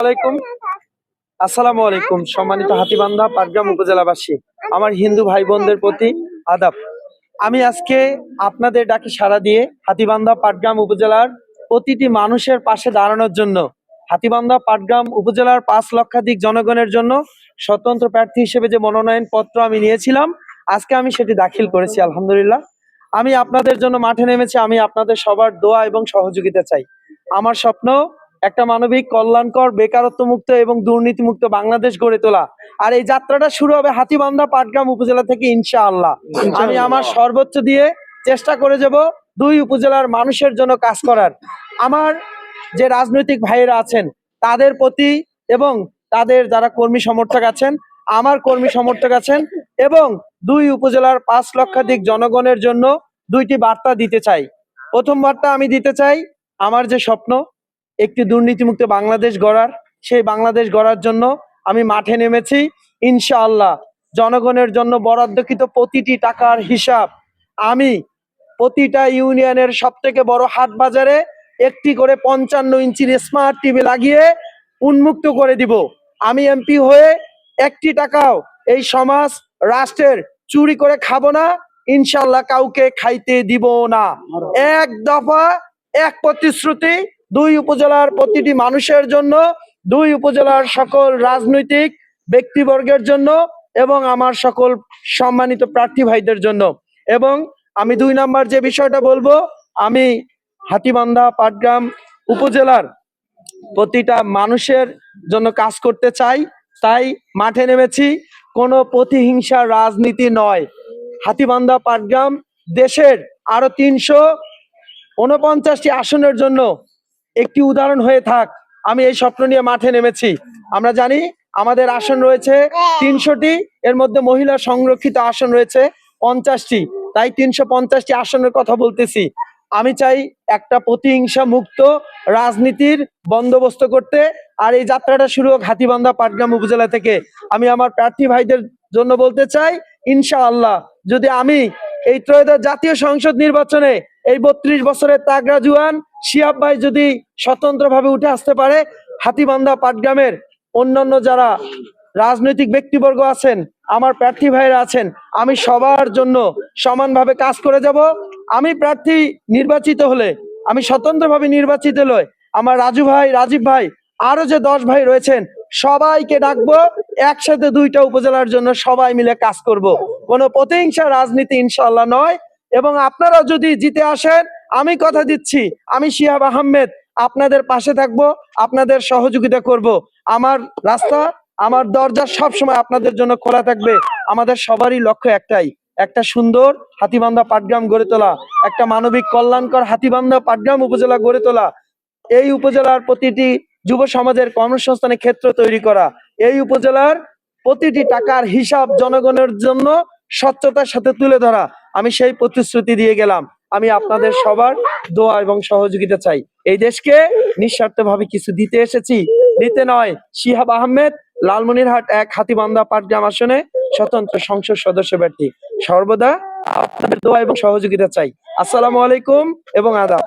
আলাইকুম আসসালামু আলাইকুম সম্মানিত হাতীবান্ধা পাটগ্রাম উপজেলাবাসী, আমার হিন্দু ভাই বোনদের প্রতি আদাব। আমি আজকে আপনাদের ডাকে সাড়া দিয়ে হাতীবান্ধা পাটগ্রাম উপজেলার প্রতিটি মানুষের পাশে দাঁড়ানোর জন্য, হাতীবান্ধা পাটগ্রাম উপজেলার 5 লক্ষাধিক জনগণের জন্য স্বতন্ত্র প্রার্থী হিসেবে যে মনোনয়ন পত্র আমি নিয়েছিলাম, আজকে আমি সেটি দাখিল করেছি। আলহামদুলিল্লাহ, আমি আপনাদের জন্য মাঠে নেমেছি। আমি আপনাদের সবার দোয়া এবং সহযোগিতা চাই। আমার স্বপ্ন একটা মানবিক, কল্যাণকর, বেকারত্ব মুক্ত এবং দুর্নীতি মুক্ত বাংলাদেশ গড়ে তোলা। আর এই যাত্রাটা শুরু হবে হাতীবান্ধা পাটগ্রাম উপজেলা থেকে ইনশাআল্লাহ। আমি আমার সর্বোচ্চ দিয়ে চেষ্টা করে যাব দুই উপজেলার মানুষের জন্য কাজ করার। আমার যে রাজনৈতিক ভাইয়েরা আছেন তাদের প্রতি এবং তাদের যারা কর্মী সমর্থক আছেন, আমার কর্মী সমর্থক আছেন, এবং দুই উপজেলার 5 লক্ষাধিক জনগণের জন্য দুইটি বার্তা দিতে চাই। প্রথম বার্তা আমি দিতে চাই, আমার যে স্বপ্ন একটি দুর্নীতিমুক্ত বাংলাদেশ গড়ার, সেই বাংলাদেশ গড়ার জন্য আমি মাঠে নেমেছি। ইনশাআল্লাহ জনগণের জন্য বরাদ্দকৃত প্রতিটি টাকার হিসাব আমি প্রতিটা ইউনিয়নের সব থেকে বড় হাট বাজারে একটি করে 55 ইঞ্চির স্মার্ট টিভি লাগিয়ে উন্মুক্ত করে দিব। আমি এমপি হয়ে একটি টাকাও এই সমাজ রাষ্ট্রের চুরি করে খাবো না, ইনশাআল্লাহ কাউকে খাইতে দিব না। এক দফা, এক প্রতিশ্রুতি, দুই উপজেলার প্রতিটি মানুষের জন্য, দুই উপজেলার সকল রাজনৈতিক ব্যক্তিবর্গের জন্য এবং আমার সকল সম্মানিত প্রার্থী ভাইদের জন্য। এবং আমি 2 নাম্বার যে বিষয়টা বলবো, আমি হাতীবান্ধা পাটগ্রাম উপজেলার প্রতিটা মানুষের জন্য কাজ করতে চাই, তাই মাঠে নেমেছি। কোনো প্রতিহিংসা রাজনীতি নয়। হাতীবান্ধা পাটগ্রাম দেশের আরো 349টি আসনের জন্য একটি উদাহরণ হয়ে থাক, আমি এই স্বপ্ন নিয়ে মাঠে নেমেছি। আমরা জানি আমাদের আসন রয়েছে 300টি, এর মধ্যে মহিলা সংরক্ষিত আসন রয়েছে 50টি, তাই 350টি আসনের কথা বলতেছি। আমি চাই একটা প্রতিহিংসা মুক্ত রাজনীতির বন্দোবস্ত করতে। আর এই যাত্রাটা শুরু হোক হাতীবান্ধা পাটগ্রাম উপজেলা থেকে। আমি আমার প্রার্থী ভাইদের জন্য বলতে চাই, ইনশাআল্লাহ যদি আমি এই ত্রয়োদশ জাতীয় সংসদ নির্বাচনে এই 32 বছরের তাগড়া জুয়ান শিহাব ভাই যদি স্বতন্ত্রভাবে উঠে আসতে পারে, হাতীবান্ধা পাটগ্রামের অন্যান্য যারা রাজনৈতিক ব্যক্তিবর্গ আছেন, আমার প্রার্থী ভাইরা আছেন, আমি সবার জন্য সমানভাবে কাজ করে যাব। আমি প্রার্থী নির্বাচিত হলে, আমি স্বতন্ত্রভাবে নির্বাচিত হলে আমার রাজু ভাই, রাজীব ভাই, আরো যে 10 ভাই রয়েছেন সবাইকে ডাকবো, একসাথে দুইটা উপজেলার জন্য সবাই মিলে কাজ করব। কোনো প্রতিহিংসা রাজনীতি ইনশাআল্লাহ নয়। এবং আপনারা যদি জিতে আসেন, আমি কথা দিচ্ছি, আমি শিহাব আহমেদ আপনাদের পাশে থাকবো, আপনাদের সহযোগিতা করব। আমার রাস্তা, আমার দরজা সব সময় আপনাদের জন্য খোলা থাকবে। আমাদের সবারই লক্ষ্য একটাই, একটা সুন্দর হাতীবান্ধা পাটগ্রাম গড়ে তোলা, একটা মানবিক, কল্যাণকর হাতীবান্ধা পাটগ্রাম উপজেলা গড়ে তোলা। এই উপজেলার প্রতিটি যুব সমাজের কর্মসংস্থানের ক্ষেত্র তৈরি করা, এই উপজেলার প্রতিটি টাকার হিসাব জনগণের জন্য স্বচ্ছতার সাথে তুলে ধরা। আমি সেই প্রতিশ্রুতি দিয়ে গেলাম। আমি আপনাদের সবার দোয়া এবং সহযোগিতা চাই। এই দেশকে নিঃস্বার্থভাবে কিছু দিতে এসেছি, নিতে নয়। শিহাব আহমেদ, লালমনিরহাট 1 হাতীবান্ধা পাটগ্রাম আসনে স্বতন্ত্র সংসদ সদস্য প্রার্থী। সর্বদা আপনাদের দোয়া এবং সহযোগিতা চাই। আসসালামু আলাইকুম এবং আদাব।